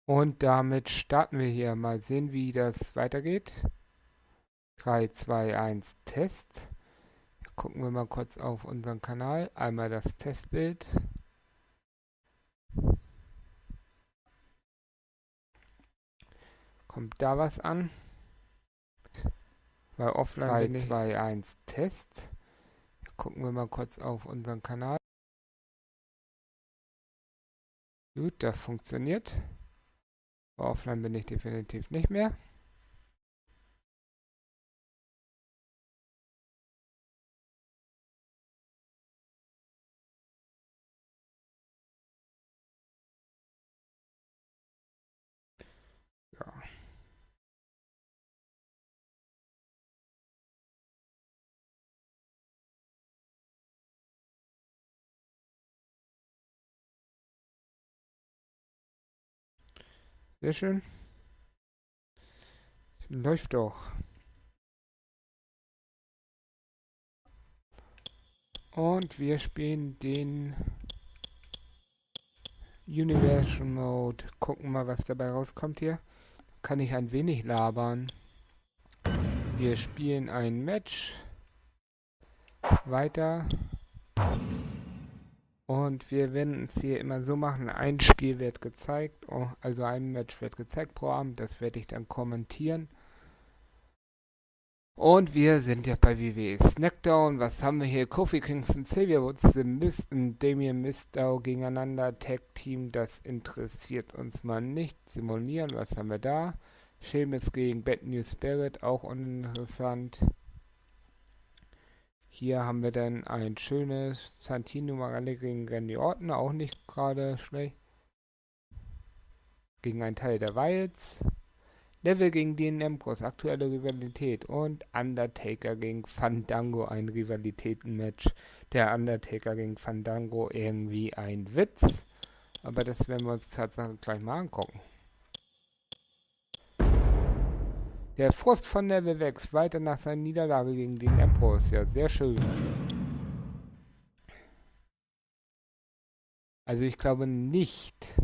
Und damit starten wir hier. Mal sehen, wie das weitergeht. 3, 2, 1, Test. Gucken wir mal kurz auf unseren Kanal. Einmal das Testbild. Kommt da was an? Bei offline 3, 2, 1, Test. Gucken wir mal kurz auf unseren Kanal. Gut, das funktioniert. Bei offline bin ich definitiv nicht mehr. Ja. Sehr schön. Läuft doch. Und wir spielen den Universal Mode. Gucken mal, was dabei rauskommt hier. Kann ich ein wenig labern. Wir spielen ein Match. Weiter. Und wir werden es hier immer so machen. Ein Spiel wird gezeigt. Also ein Match wird gezeigt pro Abend. Das werde ich dann kommentieren. Und wir sind ja bei WWE Smackdown. Was haben wir hier? Kofi Kingston, Xavier Woods, The Miz und Damien Mizdow gegeneinander. Tag Team, das interessiert uns mal nicht. Simulieren, was haben wir da? Sheamus gegen Bad News Barrett, auch uninteressant. Hier haben wir dann ein schönes Santino Marella gegen Randy Orton, auch nicht gerade schlecht. Gegen einen Teil der Wilds. Neville gegen Dean Ambrose, aktuelle Rivalität. Und Undertaker gegen Fandango, ein Rivalitätenmatch. Der Undertaker gegen Fandango, irgendwie ein Witz. Aber das werden wir uns tatsächlich gleich mal angucken. Der Frust von Neville wächst weiter nach seiner Niederlage gegen Dean Ambrose. Ja, sehr schön. Also ich glaube nicht,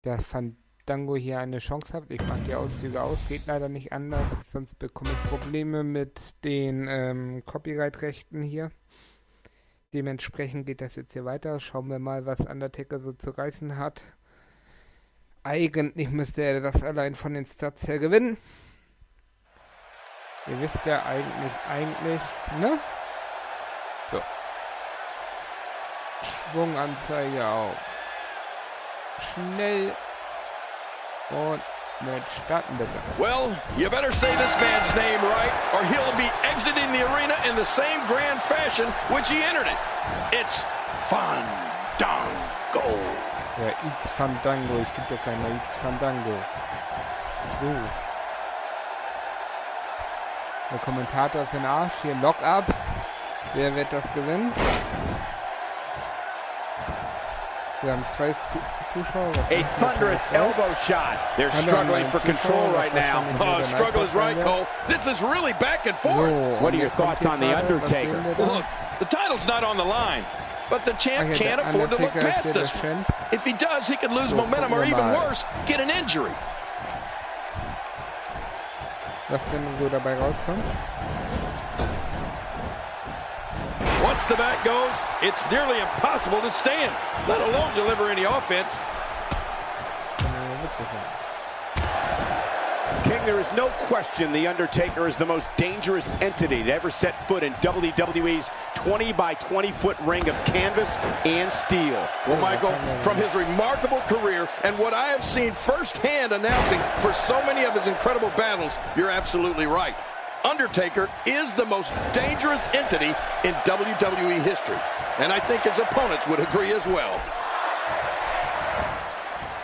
dass Fandango hier eine Chance hat. Ich mache die Auszüge aus, geht leider nicht anders, sonst bekomme ich Probleme mit den Copyright-Rechten hier. Dementsprechend geht das jetzt hier weiter. Schauen wir mal, was Undertaker so zu reißen hat. Eigentlich müsste er das allein von den Stats her gewinnen. Ihr wisst ja eigentlich, ne? So. Schwunganzeige auf. Schnell. Und Match starten bitte. Well, you better say this man's name right, or he'll be exiting the arena in the same grand fashion which he entered it. It's Fandango. Ja, It's Fandango. Ich gebe dir keiner It's Fandango. So. Der Kommentator ist ein Arsch. Hier Lock-up. Wer wird das gewinnen? Wir haben zwei Zuschauer. A thunderous elbow shot. They're struggling for control right now. Oh, struggle is right, Cole. This is really back and forth. So, what are your thoughts on The Undertaker? Look, the title's not on the line, but the champ can't afford to look past this. If he does, he could lose momentum or even worse, get an injury. Was denn so dabei rauskommt? Once the bat goes, it's nearly impossible to stand, let alone deliver any offense. King, there is no question The Undertaker is the most dangerous entity to ever set foot in WWE's 20 by 20 foot ring of canvas and steel. Well, Michael, from his remarkable career and what I have seen firsthand announcing for so many of his incredible battles, you're absolutely right. Undertaker is the most dangerous entity in WWE history. And I think his opponents would agree as well.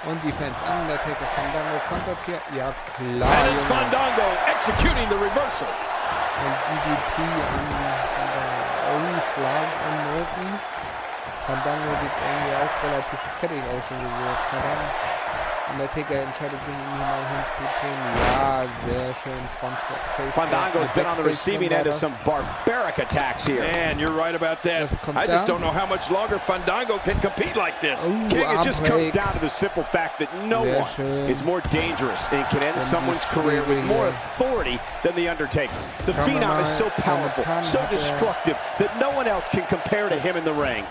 Und die Fans Undertaker Fandango kontert hier. Ja klar. And it's Fandango executing the reversal. Und DDT Schlag am Rücken. Fandango sieht irgendwie auch relativ fertig aus. Verdammt. Undertaker entscheidet sich, ihn hier mal hinzubringen. Ja, sehr schön. Fandango's been on the receiving end of some barbaric attacks here. Man, you're right about that. I just don't know how much longer Fandango can compete like this. King, it just comes down to the simple fact that no one is more dangerous and can end someone's career with more authority than The Undertaker. The Phenom is so powerful, so destructive, that no one else can compare to him in the ring.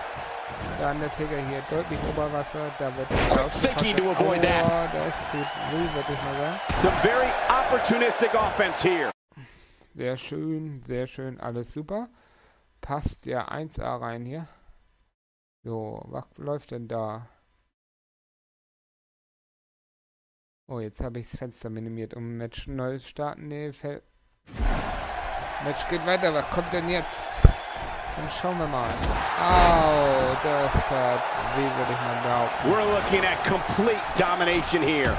Der Undertaker hier deutlich Oberwasser, da wird thinking to avoid that. Das tut weh, würde ich mal sagen. Some very opportunistic offense here. Sehr schön, alles super. Passt ja 1A rein hier. So, was läuft denn da? Oh, jetzt habe ich das Fenster minimiert, um ein Match neu starten. Nee, Match geht weiter, was kommt denn jetzt? Dann schauen wir mal. Au, das hat weh, würde ich mal behaupten. We're looking at complete domination here.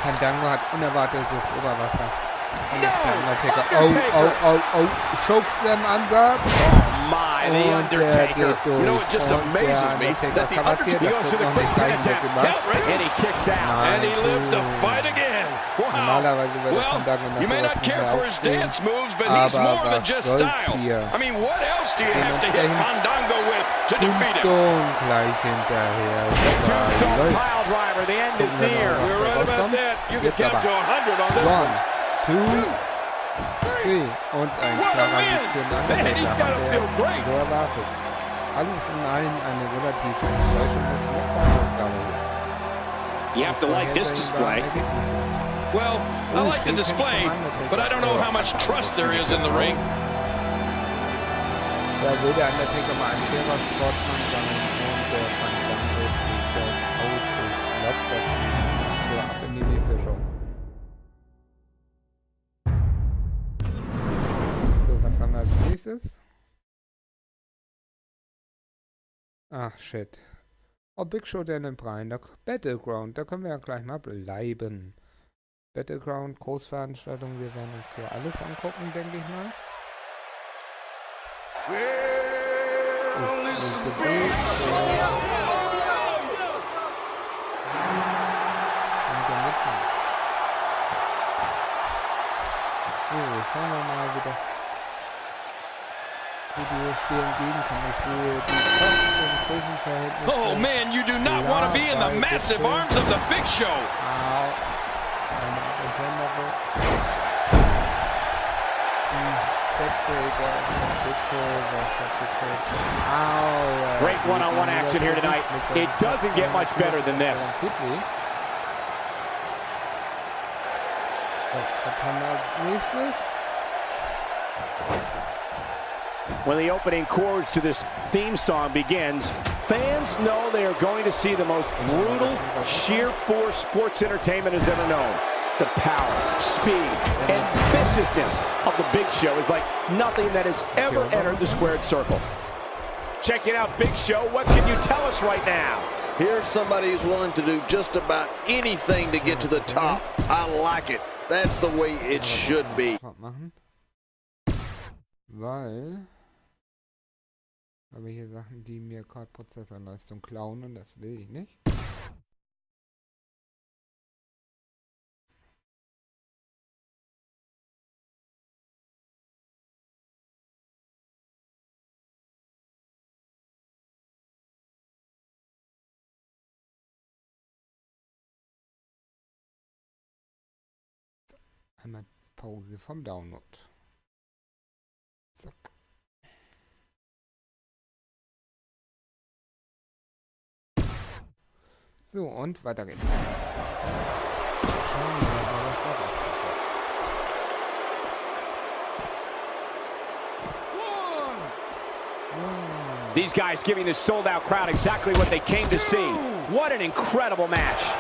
Fandango hat unerwartetes Oberwasser. Und jetzt der Undertaker. Oh. Chokeslam Ansatz. The Undertaker. You know, it just amazes me that The Undertaker goes to the quick pin attempt. And he kicks out. And he lives to fight again. Wow. Well, you may not care for his dance moves, but he's more than just style. I mean, what else do you have to hit Fandango with to defeat him? Gleich hinterher. The Tombstone pile driver. The end is near. We're right about that. You can count to 100 on this one. 1, 2, 3 und ein klarer Sieg für den Undertaker. So erwartet. Alles in allem eine relativ enttäuschende Smackdown-Ausgabe. You have to like this display. Well, I like the display, but I don't know how much trust there is in the ring. Da will der Undertaker mal einen fairer Sportmann sein und der Fandango spielt das aus und lockt das so ab in die nächste Show. Was haben wir als nächstes? Ach, shit. Oh, Big Show, Daniel Bryan. Battleground, da können wir ja gleich mal bleiben. Battleground, Großveranstaltung, wir werden uns hier alles angucken, denke ich mal. Schauen wir mal, wie das Videospiel entgegenkommt. Ich sehe die Kosten und Größenverhältnisse. Oh man, you do not want to be in the massive arms of the Big Show. Great one-on-one action here tonight. It doesn't get much better than this. When the opening chords to this theme song begins, fans know they are going to see the most brutal, sheer force sports entertainment has ever known. The power, speed, and viciousness of the Big Show is like nothing that has ever entered the squared circle. Check it out, Big Show. What can you tell us right now? Here's somebody who's willing to do just about anything to get to the top. I like it. That's the way it should be. Weil habe ich hier Sachen, die mir gerade Prozessorleistung klauen und das will ich nicht. Einmal Pause vom Download. Zack. So, und weiter geht's. Schauen wir mal, was da rauskommt. These guys giving this sold-out crowd exactly what they came to see. What an incredible match.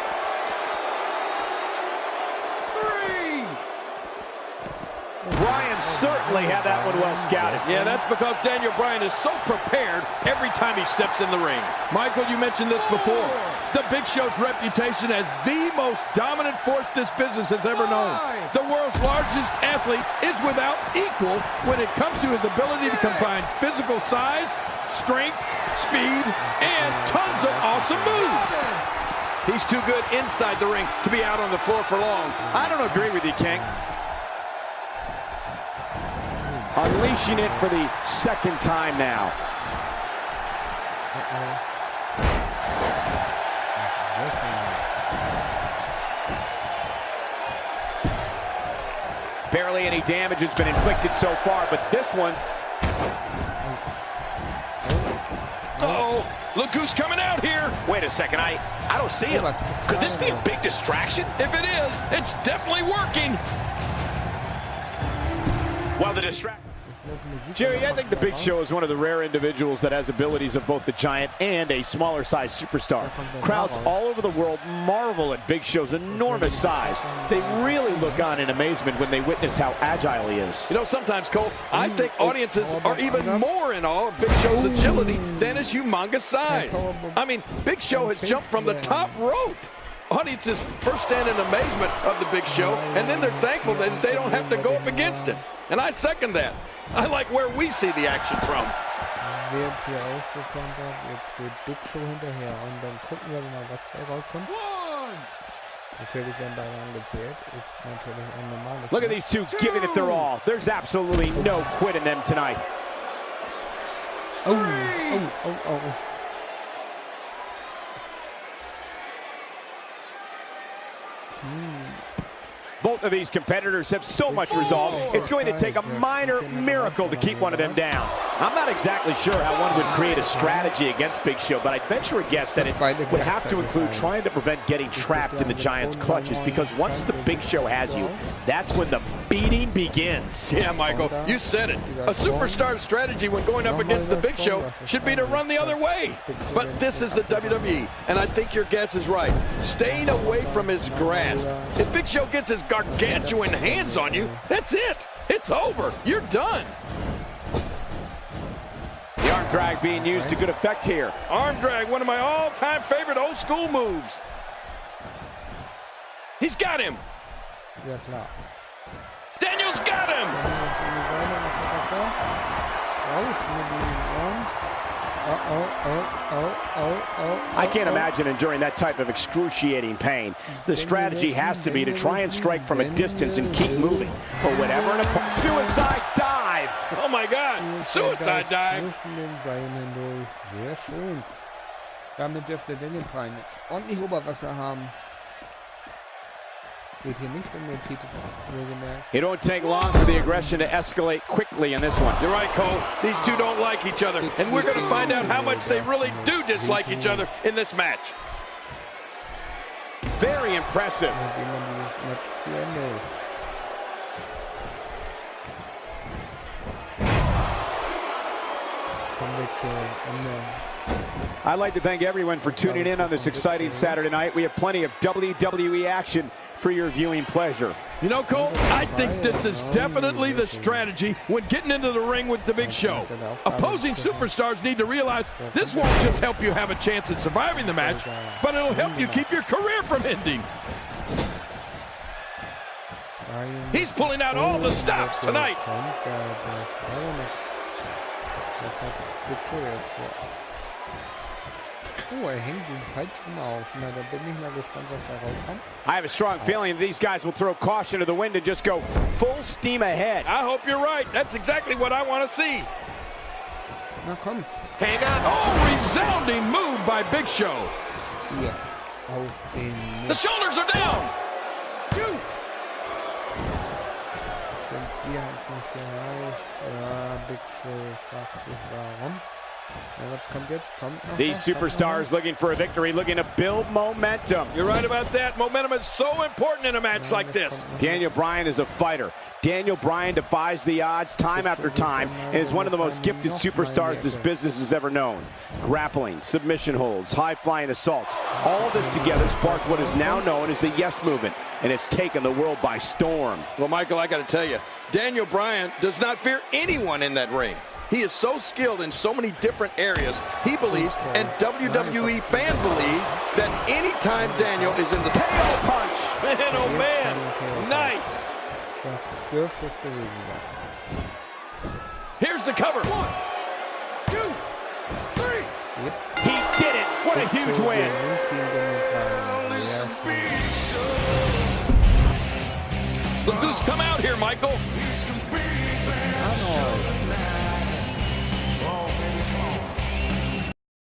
Bryan certainly had that one well scouted. Yeah, that's because Daniel Bryan is so prepared every time he steps in the ring. Michael, you mentioned this before. The Big Show's reputation as the most dominant force this business has ever known. The world's largest athlete is without equal when it comes to his ability to combine physical size, strength, speed, and tons of awesome moves. He's too good inside the ring to be out on the floor for long. I don't agree with you, King. Unleashing it for the second time now. Barely any damage has been inflicted so far, but this one... Uh-oh, look who's coming out here. Wait a second, I don't see him. Could this be a big distraction? If it is, it's definitely working. Well, the distraction... Jerry, I think the Big Show is one of the rare individuals that has abilities of both the Giant and a smaller-sized superstar. Crowds all over the world marvel at Big Show's enormous size. They really look on in amazement when they witness how agile he is. You know, sometimes, Cole, I think audiences are even more in awe of Big Show's agility than his humongous size. I mean, Big Show has jumped from the top rope. Audiences first stand in amazement of the Big Show, and then they're thankful that they don't have to go up against him. And I second that. I like where we see the action from. Wird hier ausgefordert, jetzt geht Big Show hinterher und dann gucken wir mal, was bei rauskommt. Natürlich werden beide angezählt, ist natürlich ein normales. Look at these two giving it their all. There's absolutely no quit in them tonight. Oh. Both of these competitors have so much resolve, it's going to take a minor miracle to keep one of them down. I'm not exactly sure how one would create a strategy against Big Show, but I'd venture a guess that it would have to include trying to prevent getting trapped in the Giant's clutches, because once the Big Show has you, that's when the beating begins. Yeah, Michael, you said it. A superstar's strategy when going up against the Big Show should be to run the other way. But this is the WWE, and I think your guess is right. Staying away from his grasp. If Big Show gets his gargantuan hands on you, that's it. It's over. You're done. The arm drag being used to good effect here. Arm drag, one of my all-time favorite old-school moves. He's got him. Ja, klar. Daniel's got him. I can't imagine enduring that type of excruciating pain. The strategy has to be to try and strike from a distance and keep moving. But whatever an opponent... Suicide dive! Oh my God, suicide dive. Sehr schön. Damit dürfte Daniel Bryan jetzt ordentlich Oberwasser haben. Geht hier nicht um den Titel, wohlgemerkt. It won't take long for the aggression to escalate quickly in this one. You're right, Cole. These two don't like each other, and we're going to find out how much they really do dislike each other in this match. Very impressive. Wie man dieses Match führen muss. I'd like to thank everyone for tuning in on this exciting Saturday night. We have plenty of WWE action for your viewing pleasure. You know, Cole, I think this is definitely the strategy when getting into the ring with the Big Show. Opposing superstars need to realize this won't just help you have a chance at surviving the match, but it'll help you keep your career from ending. He's pulling out all the stops tonight. Oh, hängt den falschen auf. Na, da bin ich mal gespannt, was da rauskommt. I have a strong feeling these guys will throw caution to the wind and just go full steam ahead. I hope you're right. That's exactly what I want to see. Na komm. Hang on. Oh, resounding move by Big Show. Spear aus dem The shoulders are down. Den Spear hat nicht gereicht. Ja, Big Show fragt sich warum. Ja, was kommt jetzt? Kommt noch These was? Kommt noch superstars was? looking for a victory, looking to build momentum. You're right about that. Momentum is so important in a match like this. Daniel Bryan is a fighter. Daniel Bryan defies the odds time after time and is one of the most gifted superstars this business has ever known. Grappling, submission holds, high-flying assaults. All this together sparked what is now known as the Yes Movement, and it's taken the world by storm. Well, Michael, I got to tell you, Daniel Bryan does not fear anyone in that ring. He is so skilled in so many different areas. He believes, and WWE fans believe, that anytime Daniel is in the KO punch, man, oh man, nice. Das dürfte es gewesen sein. Here's the cover. 1, 2, 3. Yep. He did it! What a huge win! Look who's come out here, Michael. Arnold.